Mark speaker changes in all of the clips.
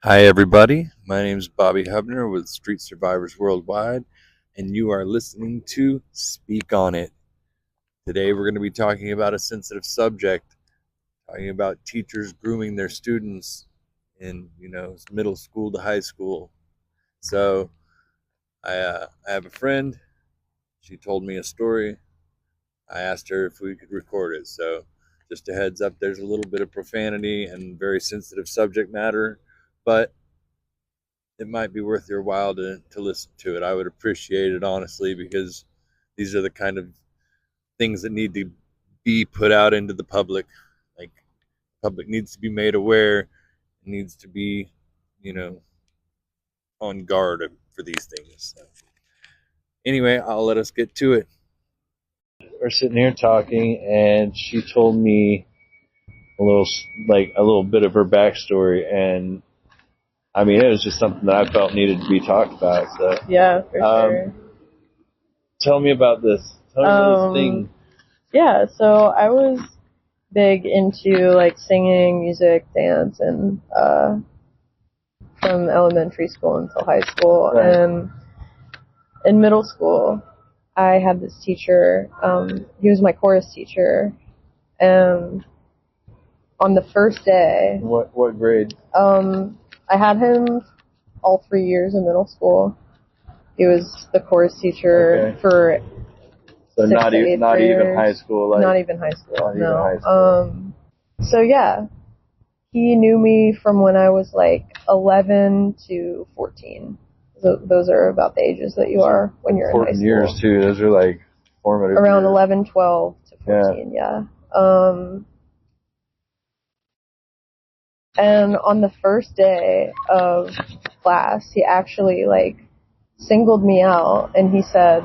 Speaker 1: Hi, everybody. My name is Bobby Hubner with Street Survivors Worldwide, and you are listening to Speak on It. Today, we're going to be talking about a sensitive subject, talking about teachers grooming their students in, middle school to high school. So, I have a friend. She told me a story. I asked her if we could record it. So, just a heads up, there's a little bit of profanity and very sensitive subject matter, but it might be worth your while to listen to it. I would appreciate it, honestly, because these are the kind of things that need to be put out into the public. Like, public needs to be made aware. It needs to be, you know, on guard for these things. So, anyway, I'll let us get to it. We're sitting here talking, and she told me a little bit of her backstory, and I mean, it was just something that I felt needed to be talked about. So
Speaker 2: yeah, for sure.
Speaker 1: Tell me about this. Tell me about this thing.
Speaker 2: Yeah, so I was big into like singing, music, dance, and from elementary school until high school.
Speaker 1: Right.
Speaker 2: And in middle school, I had this teacher. He was my chorus teacher, and on the first day,
Speaker 1: What grade?
Speaker 2: I had him all 3 years in middle school. He was the chorus teacher for
Speaker 1: so not even high school.
Speaker 2: Not even high school. No. So yeah, he knew me from when I was like 11 to 14. So those are about the ages that you are when you're in high school.
Speaker 1: 14 years too. Those are like formative.
Speaker 2: Around
Speaker 1: years.
Speaker 2: 11, 12 to 14. Yeah. And on the first day of class, he actually like singled me out, and he said,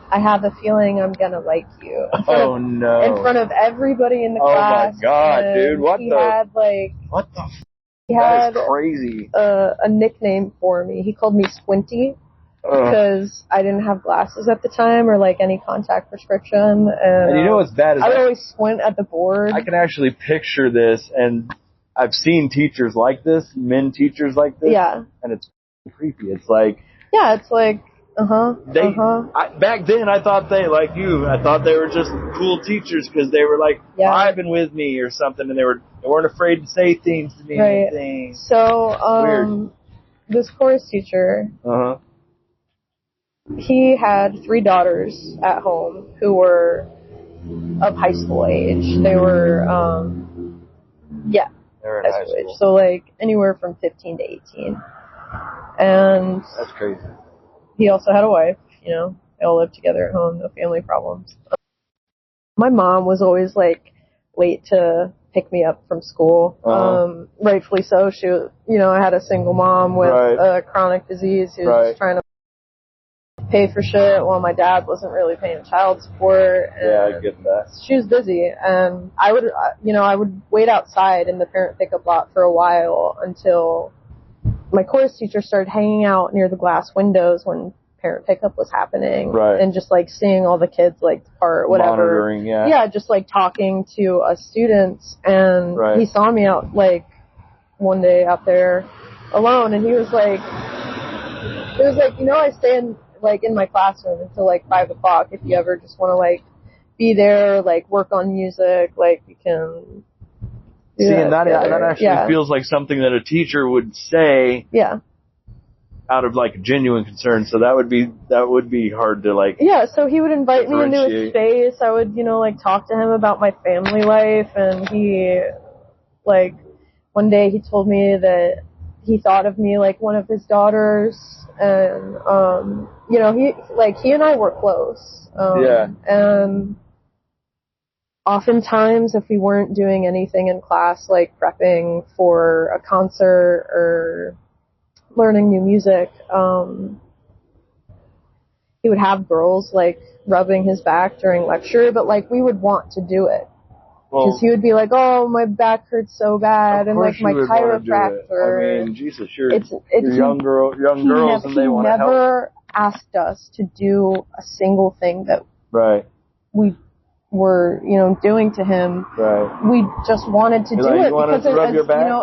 Speaker 2: "I have a feeling I'm gonna like you." In front of everybody in the class.
Speaker 1: Oh my god, dude! What
Speaker 2: he had
Speaker 1: that is crazy.
Speaker 2: A nickname for me. He called me Squinty because I didn't have glasses at the time or like any contact prescription. And
Speaker 1: you know what's bad is
Speaker 2: I would always squint at the board.
Speaker 1: I can actually picture this, and I've seen teachers like this, men teachers like this.
Speaker 2: Yeah.
Speaker 1: And it's creepy. It's like.
Speaker 2: Yeah, it's like.
Speaker 1: Back then, I thought they, like you, I thought they were just cool teachers because they were like vibing with me or something, and they weren't afraid to say things to me.
Speaker 2: Right.
Speaker 1: Anything.
Speaker 2: So,
Speaker 1: Weird.
Speaker 2: This chorus teacher, he had 3 daughters at home who were of high school age. They were,
Speaker 1: they were in high school
Speaker 2: age. So like anywhere from 15 to 18. And
Speaker 1: that's crazy.
Speaker 2: He also had a wife, they all lived together at home, no family problems. My mom was always like late to pick me up from school. Rightfully so. She, I had a single mom with a chronic disease who was trying to pay for shit while my dad wasn't really paying child support. And
Speaker 1: yeah, I get that.
Speaker 2: She was busy, and I would wait outside in the parent pickup lot for a while until my chorus teacher started hanging out near the glass windows when parent pickup was happening, and just like seeing all the kids like depart, whatever.
Speaker 1: Monitoring, yeah,
Speaker 2: just like talking to us students, and he saw me out like one day out there alone, and he was like, I stay in my classroom until like 5 o'clock. If you ever just want to like be there, like work on music, like you can.
Speaker 1: See, and that actually feels like something that a teacher would say.
Speaker 2: Yeah.
Speaker 1: Out of like genuine concern, so that would be hard to like.
Speaker 2: Yeah, so he would invite me into his space. I would, like talk to him about my family life, and he, like, one day he told me that he thought of me like one of his daughters, and he and I were close. And oftentimes, if we weren't doing anything in class, like prepping for a concert or learning new music, he would have girls like rubbing his back during lecture, but like we would want to do it because he would be like, "Oh, my back hurts so bad," and like my chiropractor.
Speaker 1: I mean, Jesus, you're young girls, and they want to help.
Speaker 2: He never asked us to do a single thing that we were, doing to him.
Speaker 1: Right.
Speaker 2: We just wanted to do it because,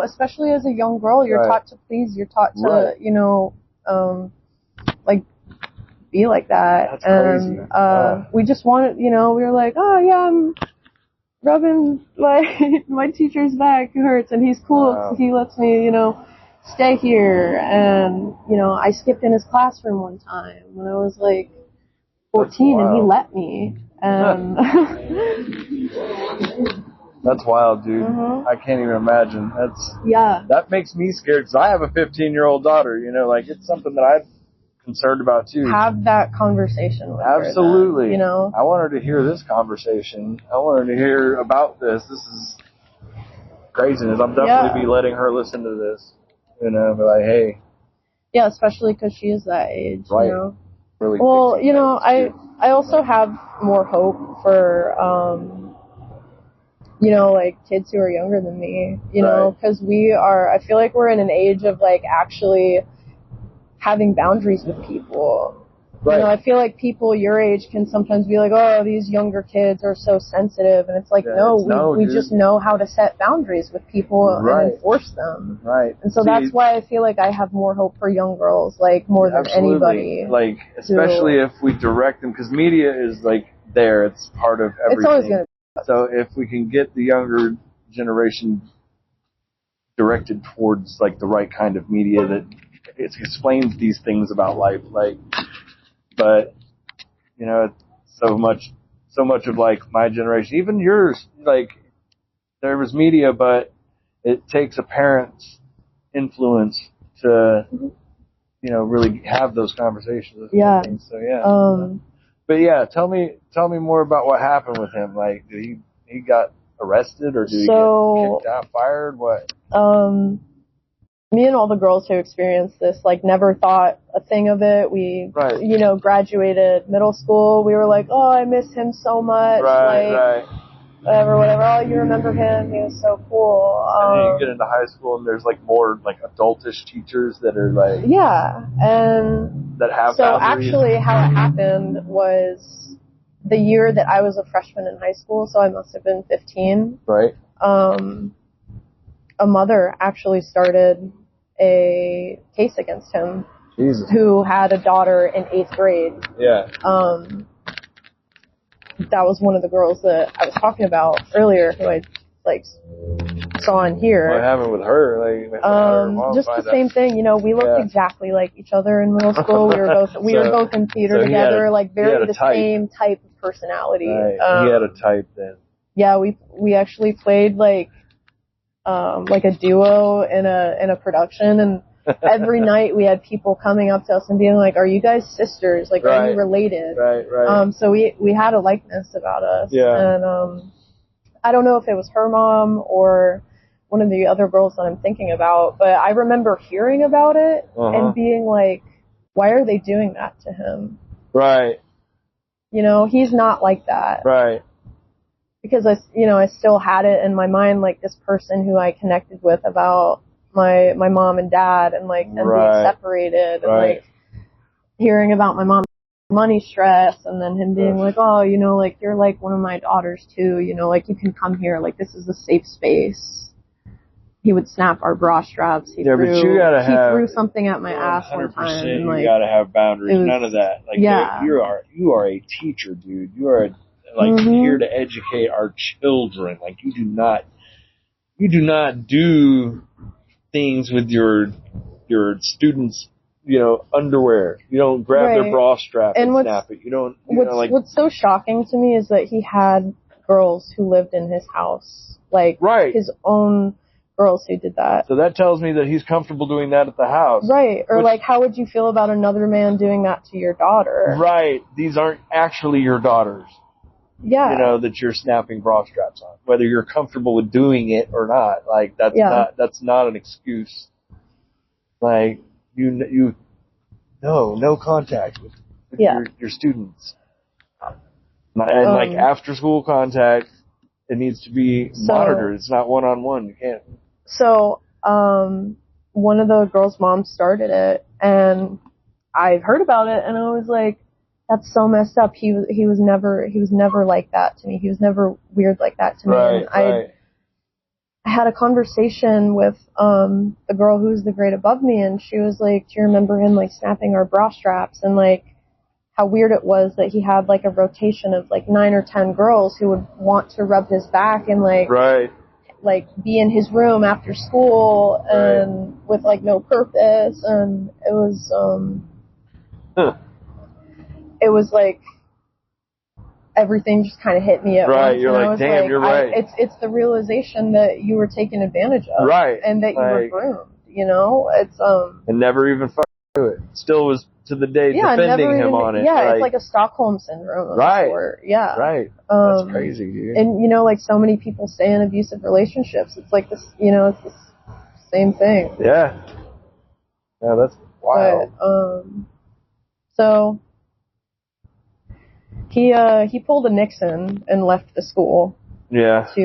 Speaker 2: especially as a young girl, you're taught to please. You're taught to, like, be like that.
Speaker 1: That's crazy.
Speaker 2: We just wanted, we were like, oh yeah, I'm rubbing my teacher's back. It hurts, and he's cool. Wow. He lets me, stay here. And, I skipped in his classroom one time when I was like 14, and he let me. And
Speaker 1: that's wild, dude.
Speaker 2: Mm-hmm.
Speaker 1: I can't even imagine.
Speaker 2: Yeah.
Speaker 1: That makes me scared because I have a 15-year-old daughter. Like, it's something that I'm concerned about too.
Speaker 2: Have that conversation with
Speaker 1: Absolutely.
Speaker 2: her. Then,
Speaker 1: I want her to hear this conversation. I want her to hear about this. This is craziness. I'm definitely be letting her listen to this. Be like, hey.
Speaker 2: Yeah, especially because she is that age.
Speaker 1: Right. Really.
Speaker 2: Well, I also have more hope for, like kids who are younger than me, because I feel like we're in an age of like actually having boundaries with people.
Speaker 1: Right.
Speaker 2: I feel like people your age can sometimes be like, oh, these younger kids are so sensitive. And it's like, we just know how to set boundaries with people and enforce them.
Speaker 1: Right.
Speaker 2: And so that's why I feel like I have more hope for young girls, like more than anybody.
Speaker 1: Like, especially if we direct them, because media is like there. It's part of everything.
Speaker 2: It's always going to be.
Speaker 1: So if we can get the younger generation directed towards like the right kind of media that it explains these things about life, like, but so much of like my generation, even yours, like there was media, but it takes a parent's influence to really have those conversations.
Speaker 2: Yeah.
Speaker 1: So yeah. But yeah, tell me more about what happened with him. Like, did he got arrested, or did he get kicked out, fired? What?
Speaker 2: Me and all the girls who experienced this, like, never thought a thing of it. We, graduated middle school. We were like, oh, I miss him so much.
Speaker 1: Right.
Speaker 2: Whatever. Oh, you remember him? He was so cool.
Speaker 1: And then you get into high school, and there's like more like adultish teachers that are like,
Speaker 2: and
Speaker 1: that have.
Speaker 2: So
Speaker 1: boundaries.
Speaker 2: Actually, how it happened was the year that I was a freshman in high school, so I must have been 15.
Speaker 1: Right.
Speaker 2: A mother actually started a case against him.
Speaker 1: Jesus.
Speaker 2: Who had a daughter in 8th grade.
Speaker 1: Yeah.
Speaker 2: That was one of the girls that I was talking about earlier, who I saw in here.
Speaker 1: What happened with her? Like,
Speaker 2: just the same thing. We looked exactly like each other in middle school. We were both in theater together, very the same type of personality.
Speaker 1: Right. He had a type then.
Speaker 2: Yeah, we actually played like a duo in a production, and every night we had people coming up to us and being like, are you guys sisters? Like, are you related?
Speaker 1: Right.
Speaker 2: So we had a likeness about us.
Speaker 1: Yeah.
Speaker 2: And I don't know if it was her mom or one of the other girls that I'm thinking about, but I remember hearing about it and being like, why are they doing that to him?
Speaker 1: Right.
Speaker 2: He's not like that.
Speaker 1: Right.
Speaker 2: Because I still had it in my mind, like this person who I connected with about my mom and dad, and like them being separated, and like hearing about my mom's money stress, and then him being like, oh, like you're like one of my daughters too, like you can come here, like this is a safe space. He would snap our bra straps. He threw something at my ass one time. And, like,
Speaker 1: you gotta have boundaries. None of that. Like, you are a teacher, dude. You are here to educate our children. Like, you do not do things with your students, underwear. You don't grab their bra strap and snap it. You don't.
Speaker 2: What's so shocking to me is that he had girls who lived in his house, his own girls who did that.
Speaker 1: So that tells me that he's comfortable doing that at the house.
Speaker 2: Right. Or how would you feel about another man doing that to your daughter?
Speaker 1: Right. These aren't actually your daughters.
Speaker 2: Yeah.
Speaker 1: That you're snapping bra straps on. Whether you're comfortable with doing it or not. Like, that's not an excuse. Like, no contact with your students. And after school contact, it needs to be monitored. It's not one-on-one. You can't.
Speaker 2: So, one of the girls' moms started it, and I heard about it, and I was like, That's so messed up. He was never like that to me. He was never weird like that to me.
Speaker 1: Right, right.
Speaker 2: I had a conversation with the girl who was the grade above me, and she was like, "Do you remember him like snapping our bra straps and like how weird it was that he had like a rotation of like 9 or 10 girls who would want to rub his back and like like be in his room after school and with like no purpose." And it was it was like everything just kind of hit me at once.
Speaker 1: You're
Speaker 2: and
Speaker 1: like, damn, you're right.
Speaker 2: It's the realization that you were taken advantage of, and that you were groomed. You know, it's
Speaker 1: and never even do it. Still was to the day defending him on it.
Speaker 2: Yeah, it's like a Stockholm syndrome of a sort. Yeah,
Speaker 1: That's crazy, dude.
Speaker 2: And you know, like so many people stay in abusive relationships. It's like this, you know, it's the same thing.
Speaker 1: Yeah, that's wild.
Speaker 2: But, so he pulled a Nixon and left the school.
Speaker 1: Yeah.
Speaker 2: To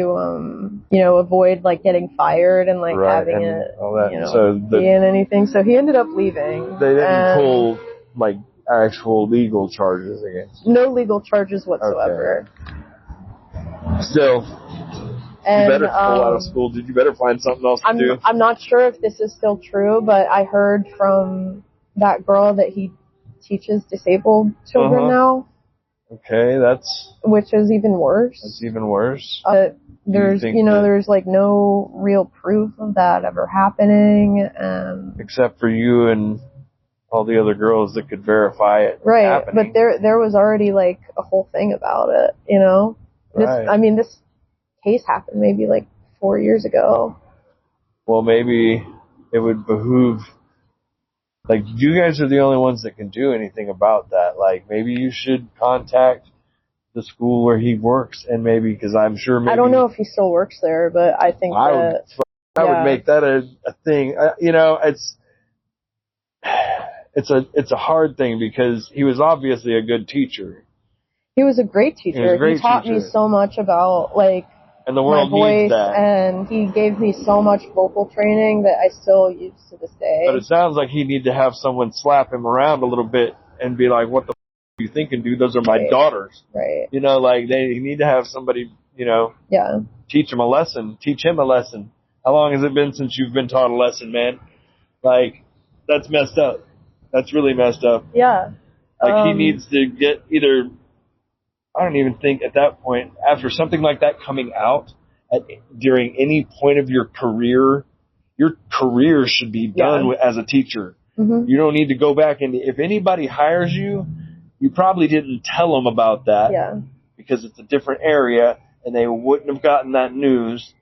Speaker 2: you know, avoid like getting fired and like having
Speaker 1: and
Speaker 2: it,
Speaker 1: all that.
Speaker 2: you know,
Speaker 1: So
Speaker 2: be in anything. So he ended up leaving.
Speaker 1: They didn't pull like actual legal charges against him.
Speaker 2: No legal charges whatsoever.
Speaker 1: Okay. Still, you better pull out of school. You better find something else to do.
Speaker 2: I'm not sure if this is still true, but I heard from that girl that he teaches disabled children now.
Speaker 1: Okay,
Speaker 2: which is even worse.
Speaker 1: That's even worse.
Speaker 2: There's, there's like no real proof of that ever happening,
Speaker 1: except for you and all the other girls that could verify it.
Speaker 2: Right,
Speaker 1: happening.
Speaker 2: but there was already like a whole thing about it, you know. This case happened maybe like 4 years ago.
Speaker 1: Well, maybe it would behoove. Like, you guys are the only ones that can do anything about that. Like, maybe you should contact the school where he works, and maybe, because I'm sure maybe...
Speaker 2: I don't know if he still works there, but I think
Speaker 1: I would make that a thing. You know, it's a hard thing, because he was obviously a good teacher.
Speaker 2: He was a great teacher. He taught me so much about, like,
Speaker 1: and the world
Speaker 2: my voice,
Speaker 1: needs that.
Speaker 2: And he gave me so much vocal training that I still use to this day.
Speaker 1: But it sounds like he need to have someone slap him around a little bit and be like, "What the f*** are you thinking, dude? Those are my daughters."
Speaker 2: Right.
Speaker 1: You know, like, they need to have somebody, you know, teach him a lesson. Teach him a lesson. How long has it been since you've been taught a lesson, man? Like, that's messed up. That's really messed up.
Speaker 2: Yeah.
Speaker 1: Like, he needs to get either... I don't even think at that point, after something like that coming out, during any point of your career should be done as a teacher. Mm-hmm. You don't need to go back, and if anybody hires you, you probably didn't tell them about that because it's a different area, and they wouldn't have gotten that news.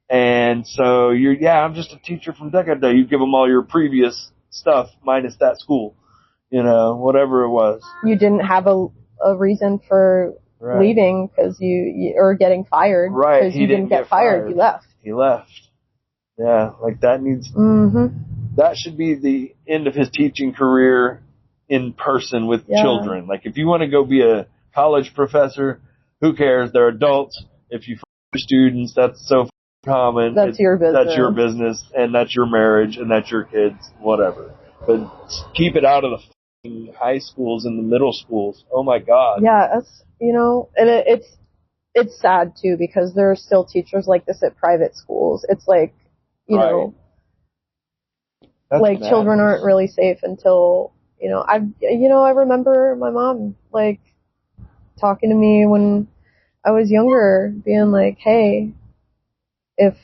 Speaker 1: And so I'm just a teacher from Decade Day. You give them all your previous stuff minus that school, you know, whatever it was.
Speaker 2: You didn't have a reason for leaving because you or getting fired because you didn't get fired. You left.
Speaker 1: He left. Yeah, like that needs. Mm-hmm. That should be the end of his teaching career in person with children. Like, if you want to go be a college professor, who cares? They're adults. If you f*** students, that's so common.
Speaker 2: That's your business.
Speaker 1: That's your business, and that's your marriage, and that's your kids, whatever. But keep it out of the high schools and the middle schools. Oh my God.
Speaker 2: Yeah, that's, you know, and it's sad too, because there are still teachers like this at private schools. It's like, you know, that's like madness. Children aren't really safe until, you know, I remember my mom like talking to me when I was younger, being like, hey, if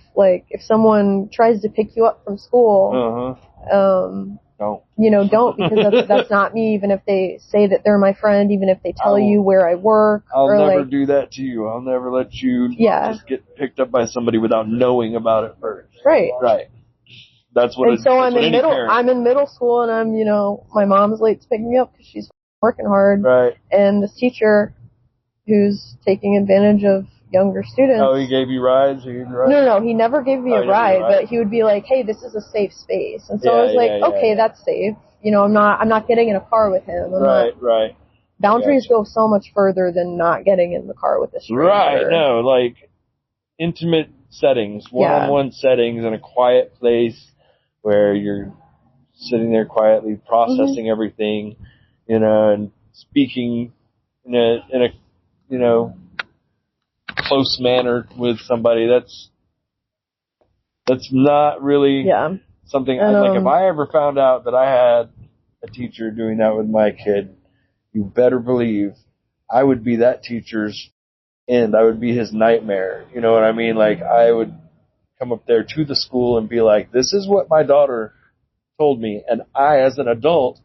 Speaker 2: someone tries to pick you up from school, don't, because that's not me, even if they say that they're my friend, even if they tell you where I work.
Speaker 1: I'll never do that to you. I'll never let you just get picked up by somebody without knowing about it first.
Speaker 2: Right.
Speaker 1: That's what.
Speaker 2: And so I'm in middle school, and I'm, you know, my mom's late to pick me up because she's working hard.
Speaker 1: Right.
Speaker 2: And this teacher who's taking advantage of younger students.
Speaker 1: Oh, he gave you rides?
Speaker 2: No, he never gave me a ride, but he would be like, hey, this is a safe space. And so I was like, okay, that's safe. You know, I'm not getting in a car with him.
Speaker 1: Right.
Speaker 2: Boundaries go so much further than not getting in the car with a stranger.
Speaker 1: Right, no, like intimate settings, one-on-one settings in a quiet place where you're sitting there quietly processing everything, you know, and speaking in a you know, close manner with somebody. That's not really something. Like if I ever found out that I had a teacher doing that with my kid, you better believe I would be that teacher's end. I would be his nightmare. You know what I mean? Like I would come up there to the school and be like, "This is what my daughter told me," and I, as an adult,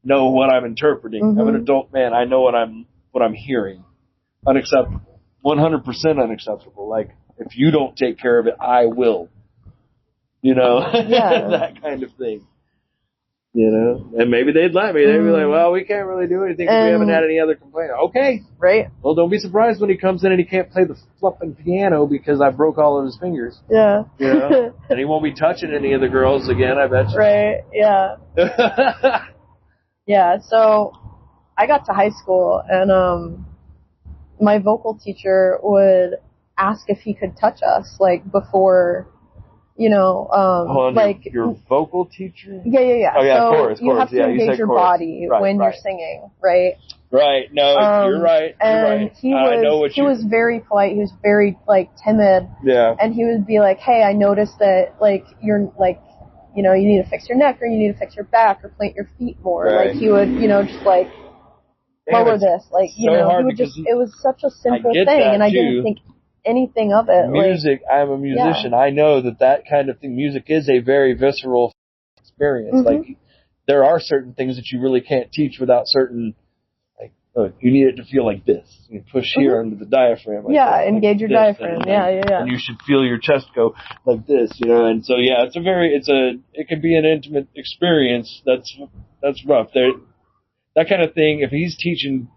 Speaker 1: know what I'm interpreting. I'm an adult man. I know what I'm hearing. Unacceptable. 100% unacceptable. Like, if you don't take care of it, I will. You know? That kind of thing. You know? And maybe they'd let me. They'd be like, well, we can't really do anything because we haven't had any other complaint. Okay.
Speaker 2: Right.
Speaker 1: Well, don't be surprised when he comes in and he can't play the flipping piano because I broke all of his fingers.
Speaker 2: Yeah.
Speaker 1: You know? And he won't be touching any of the girls again, I bet you.
Speaker 2: Right. Yeah. Yeah. So I got to high school and, my vocal teacher would ask if he could touch us, like, before, you know, like...
Speaker 1: Your vocal teacher?
Speaker 2: Yeah.
Speaker 1: Oh, yeah,
Speaker 2: so
Speaker 1: chorus.
Speaker 2: You have to engage your body when you're singing, right?
Speaker 1: Right. No, you're right.
Speaker 2: And he was very polite. He was very, like, timid.
Speaker 1: Yeah.
Speaker 2: And he would be like, hey, I noticed that, like, you're, like, you know, you need to fix your neck or you need to fix your back or plant your feet more.
Speaker 1: Right.
Speaker 2: Like, he would, you know, just, like... lower this, like, you know, he would just, it was such a simple thing, and I didn't think anything of it.
Speaker 1: Music, I'm a musician. I know that kind of thing, music is a very visceral experience. Like, there are certain things that you really can't teach without certain, like, you need it to feel like this. You push here under the diaphragm. Like this,
Speaker 2: engage your diaphragm. Yeah.
Speaker 1: And you should feel your chest go like this, you know. And so, yeah, it can be an intimate experience. That's rough. That kind of thing, if he's teaching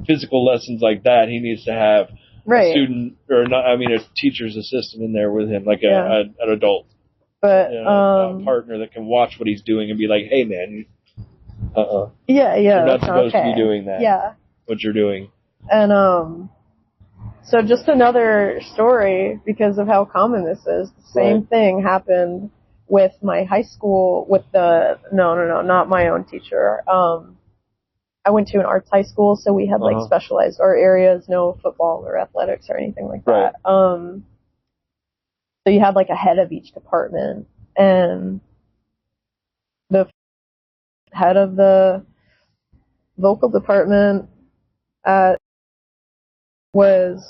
Speaker 1: physical lessons like that, he needs to have a student, a teacher's assistant in there with him, like an adult.
Speaker 2: But,
Speaker 1: a partner that can watch what he's doing and be like, hey, man,
Speaker 2: you're
Speaker 1: not supposed to be doing that.
Speaker 2: Yeah.
Speaker 1: What you're doing.
Speaker 2: And, so just another story, because of how common this is, the same thing happened with my high school, not my own teacher. I went to an arts high school, so we had like specialized art areas, no football or athletics or anything like that. So you had like a head of each department, and the head of the vocal department was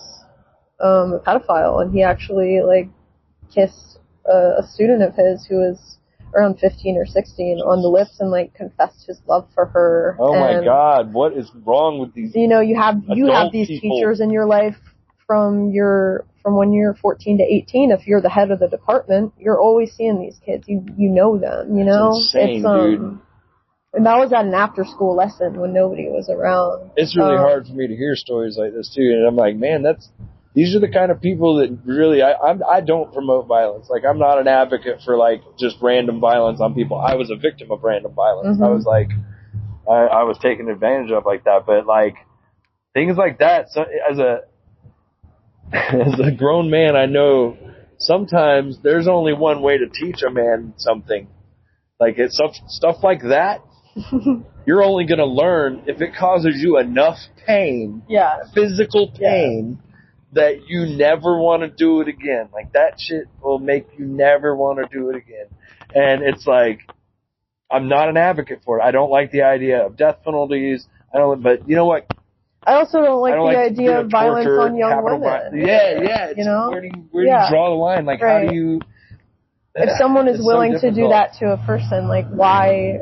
Speaker 2: a pedophile, and he actually like kissed a student of his who was around 15 or 16 on the lips and like confessed his love for her.
Speaker 1: Oh my God, what is wrong with these?
Speaker 2: You know, you have these people. Teachers in your life from when you're 14 to 18. If you're the head of the department, you're always seeing these kids. You know them. You know,
Speaker 1: it's insane, dude.
Speaker 2: And that was at an after-school lesson when nobody was around.
Speaker 1: It's really hard for me to hear stories like this too, and I'm like, man, these are the kind of people that really, I don't promote violence. Like, I'm not an advocate for, like, just random violence on people. I was a victim of random violence. I was, like, I was taken advantage of like that. But, like, things like that, so, as a grown man, I know sometimes there's only one way to teach a man something. Like, it's stuff like that, you're only going to learn if it causes you enough pain, physical pain, that you never want to do it again. Like, that shit will make you never want to do it again. And it's like, I'm not an advocate for it. I don't like the idea of death penalties. But you know what?
Speaker 2: I also don't like the idea of violence on young women.
Speaker 1: Yeah. It's,
Speaker 2: you know?
Speaker 1: Where do you draw the line? Like, how do you...
Speaker 2: If someone is willing to do that to a person, like, why...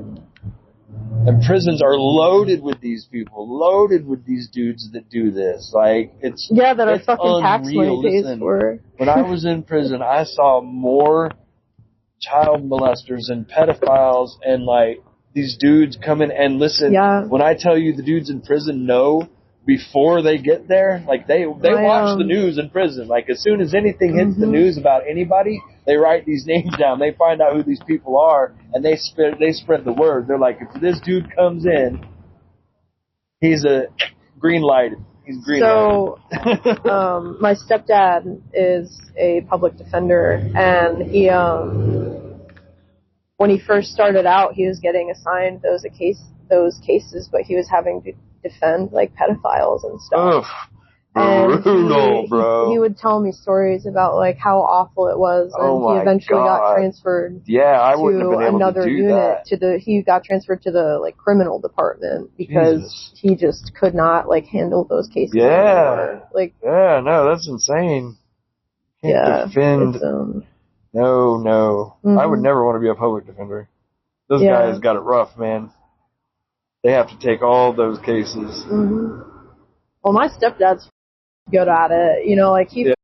Speaker 1: And prisons are loaded with these people, loaded with these dudes that do this. Like, it's
Speaker 2: that are fucking tax money pays for.
Speaker 1: When I was in prison, I saw more child molesters and pedophiles and, like, these dudes come in and listen. When I tell you the dudes in prison know before they get there, like, they watch the news in prison. Like, as soon as anything hits the news about anybody, they write these names down. They find out who these people are, and they spread the word. They're like, if this dude comes in, he's a green light. He's green light.
Speaker 2: So, my stepdad is a public defender, and he, when he first started out, he was getting assigned those cases, but he was having defend like pedophiles and stuff.
Speaker 3: Oof.
Speaker 2: And
Speaker 3: Brutal, bro.
Speaker 2: he would tell me stories about like how awful it was, and he eventually got transferred.
Speaker 3: Yeah, I wouldn't have been able
Speaker 2: another
Speaker 3: to do
Speaker 2: unit
Speaker 3: that.
Speaker 2: he got transferred to the like criminal department because he just could not like handle those cases anymore. Like,
Speaker 3: yeah, no, that's insane. Can't defend. No. I would never want to be a public defender. Those guys got it rough, man. They have to take all those cases.
Speaker 2: Well, my stepdad's good at it. You know, like he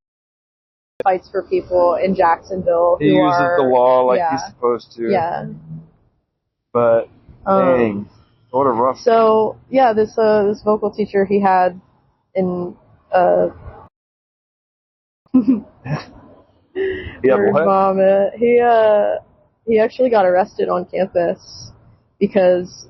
Speaker 2: fights for people in Jacksonville.
Speaker 3: He uses the law like he's supposed to.
Speaker 2: Yeah.
Speaker 3: But dang, what a rough.
Speaker 2: So yeah, this vocal teacher he had in vomit. He actually got arrested on campus because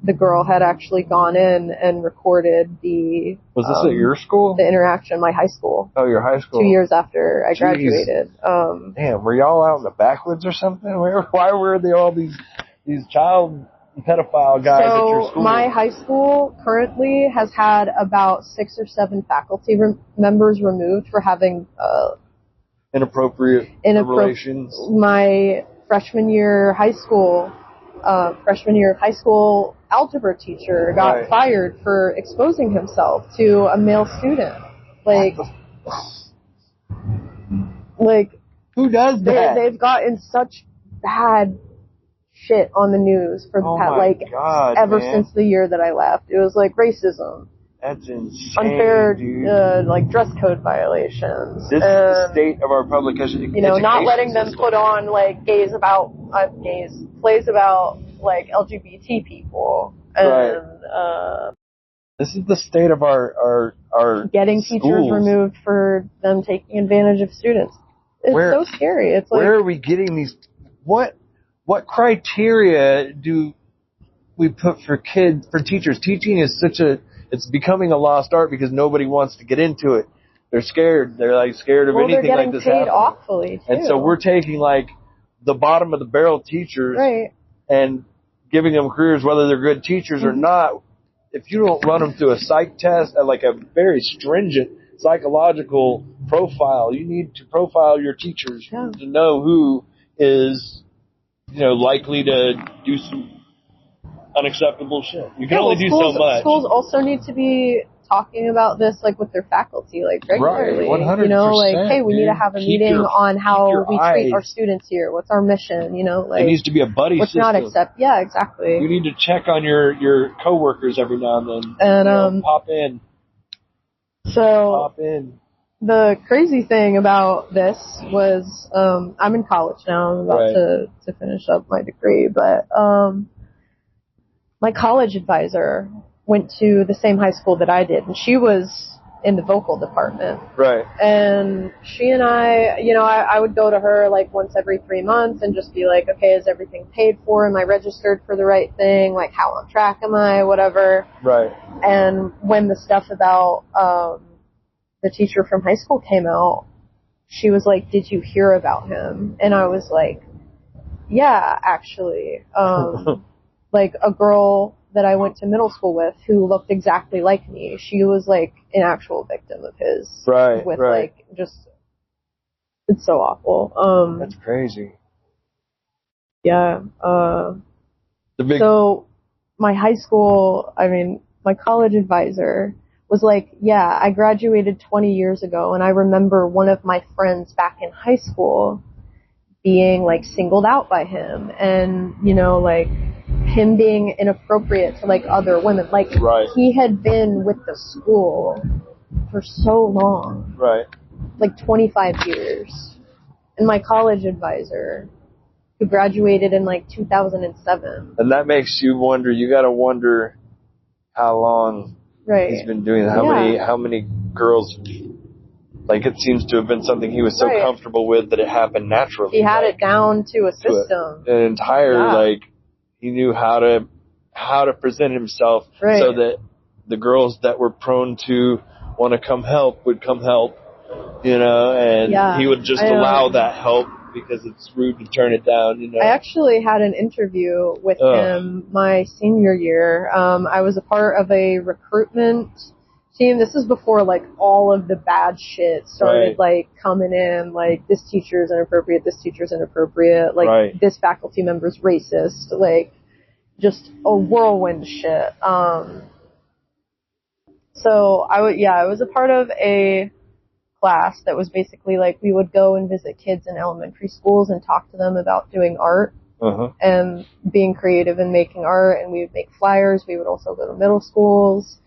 Speaker 2: the girl had actually gone in and recorded the...
Speaker 3: Was this at your school?
Speaker 2: The interaction, my high school.
Speaker 3: Oh, your high school.
Speaker 2: 2 years after I graduated.
Speaker 3: Damn, were y'all out in the backwoods or something? Why were they all these child pedophile guys at your school?
Speaker 2: My high school currently has had about 6 or 7 faculty members removed for having...
Speaker 3: inappropriate relations.
Speaker 2: My freshman year of high school algebra teacher got fired for exposing himself to a male student. Like
Speaker 3: who does that?
Speaker 2: They've gotten such bad shit on the news for ever since the year that I left. It was like racism.
Speaker 3: That's insane.
Speaker 2: Unfair,
Speaker 3: dude.
Speaker 2: like dress code violations.
Speaker 3: This is the state of our public education.
Speaker 2: You know, not letting them put on like plays about like LGBT people. And
Speaker 3: this is the state of our
Speaker 2: getting
Speaker 3: schools.
Speaker 2: Teachers removed for them taking advantage of students. It's so scary. It's like,
Speaker 3: where are we getting these? What criteria do we put for teachers? Teaching is it's becoming a lost art because nobody wants to get into it. They're scared. They're like scared of anything like this happening.
Speaker 2: They're getting paid awfully too.
Speaker 3: And so we're taking like the bottom of the barrel teachers and giving them careers, whether they're good teachers or not. If you don't run them through a psych test, like a very stringent psychological profile, you need to profile your teachers to know who is, likely to do some unacceptable shit. You can only do so much.
Speaker 2: Schools also need to be talking about this like with their faculty like regularly.
Speaker 3: Right, 100%,
Speaker 2: like, hey, we need to have a meeting on how we treat our students here. What's our mission? Like
Speaker 3: it needs to be a buddy system.
Speaker 2: Not accept. Yeah, exactly.
Speaker 3: You need to check on your coworkers every now and then. And pop in.
Speaker 2: The crazy thing about this was I'm in college now. I'm about to finish up my degree, but my college advisor went to the same high school that I did, and she was in the vocal department.
Speaker 3: Right.
Speaker 2: And she and I would go to her like once every 3 months and just be like, okay, is everything paid for? Am I registered for the right thing? Like, how on track am I? Whatever.
Speaker 3: Right.
Speaker 2: And when the stuff about the teacher from high school came out, she was like, did you hear about him? And I was like, yeah, actually. Like a girl that I went to middle school with who looked exactly like me. She was like an actual victim of his.
Speaker 3: Right.
Speaker 2: Like just, it's so awful.
Speaker 3: That's crazy.
Speaker 2: Yeah. So my my college advisor was like, yeah, I graduated 20 years ago, and I remember one of my friends back in high school being like singled out by him, and like him being inappropriate to like other women. Like he had been with the school for so long.
Speaker 3: Right.
Speaker 2: Like 25 years. And my college advisor, who graduated in like 2007.
Speaker 3: And that makes you wonder, you gotta wonder how long he's been doing that. How many girls, like it seems to have been something he was so comfortable with that it happened naturally.
Speaker 2: He had it down to a system.
Speaker 3: An entire, he knew how to present himself so that the girls that were prone to want to come help would come help, and he would just allow that help because it's rude to turn it down, you know.
Speaker 2: I actually had an interview with him my senior year. I was a part of a recruitment team. This is before, like, all of the bad shit started, like, coming in. Like, this teacher's inappropriate, like, this faculty member's racist, like, just a whirlwind shit. So I was a part of a class that was basically like we would go and visit kids in elementary schools and talk to them about doing art and being creative and making art, and we would make flyers. We would also go to middle schools.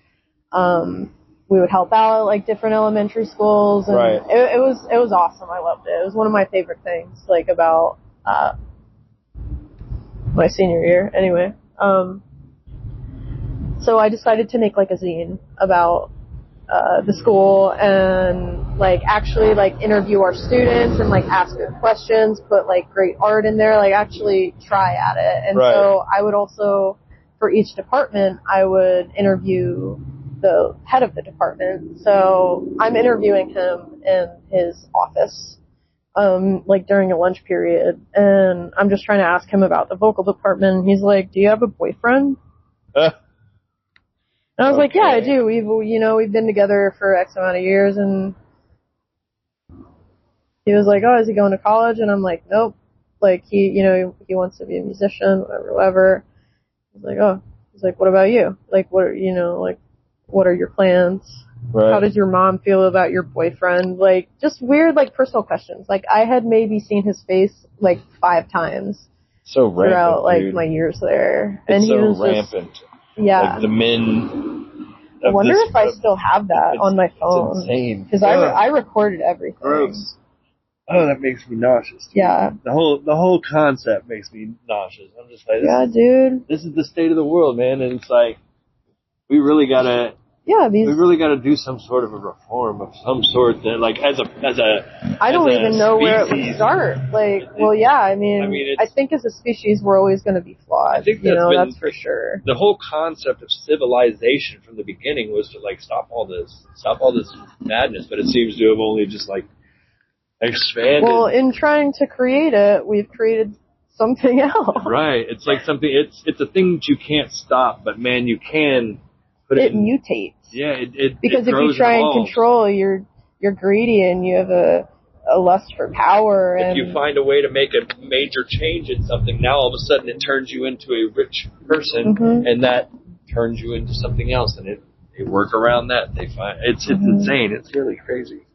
Speaker 2: We would help out at, like, different elementary schools, and it was awesome. I loved it. It was one of my favorite things, like, about my senior year anyway. So I decided to make, like, a zine about the school and, like, actually, like, interview our students and, like, ask good questions, put, like, great art in there, like, actually try at it. And so I would also, for each department, I would interview the head of the department. So I'm interviewing him in his office, like, during a lunch period, and I'm just trying to ask him about the vocal department. He's like, "Do you have a boyfriend?" And I was like, "Yeah, I do. We've been together for X amount of years." And he was like, "Oh, is he going to college?" And I'm like, "Nope. Like, he wants to be a musician, whatever." He's like, "Oh." He's like, "What about you? Like, what are your plans? How does your mom feel about your boyfriend?" Like, just weird, like, personal questions. Like, I had maybe seen his face, like, 5 times throughout, like, my years there. And he was
Speaker 3: rampant. Like, the men.
Speaker 2: I wonder if I still have that on my phone.
Speaker 3: It's insane.
Speaker 2: Because I recorded everything.
Speaker 3: Gross. Oh, that makes me nauseous. Dude.
Speaker 2: Yeah.
Speaker 3: The whole concept makes me nauseous. I'm just like,
Speaker 2: dude.
Speaker 3: This is the state of the world, man, and it's like we really gotta do some sort of a reform of some sort. That, like, as a
Speaker 2: I don't even know
Speaker 3: species,
Speaker 2: where it would start. Like, I think as a species we're always going to be flawed.
Speaker 3: I think
Speaker 2: that's for sure.
Speaker 3: The whole concept of civilization from the beginning was to, like, stop all this madness, but it seems to have only just, like, expanded.
Speaker 2: Well, in trying to create it, we've created something else.
Speaker 3: Right. It's like something. It's a thing that you can't stop, but man, you can.
Speaker 2: It mutates.
Speaker 3: Yeah, it
Speaker 2: because
Speaker 3: it
Speaker 2: if you try and control, you're greedy and you have a lust for power.
Speaker 3: If you find a way to make a major change in something, now all of a sudden it turns you into a rich person, and that turns you into something else, and they work around that. They find it's insane. It's really crazy.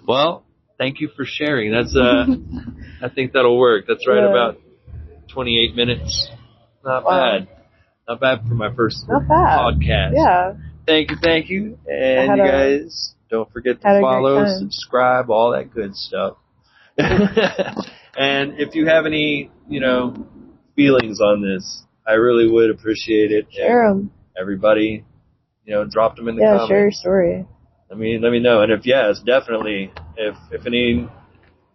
Speaker 3: Well, thank you for sharing. That's I think that'll work. That's right about 28 minutes. Not bad. Not bad for my first podcast.
Speaker 2: Yeah.
Speaker 3: Thank you. And you guys, don't forget to follow, subscribe, all that good stuff. And if you have any, feelings on this, I really would appreciate it.
Speaker 2: Share them.
Speaker 3: Everybody, dropped them in the comments.
Speaker 2: Yeah, share your story.
Speaker 3: Let me know. And if definitely, if any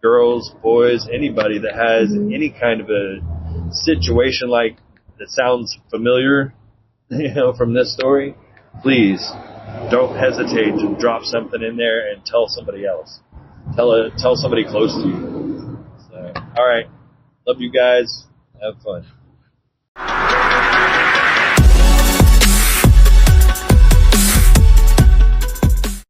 Speaker 3: girls, boys, anybody that has any kind of a situation like that sounds familiar, from this story, please don't hesitate to drop something in there and tell somebody else. Tell somebody close to you. So, all right. Love you guys. Have fun.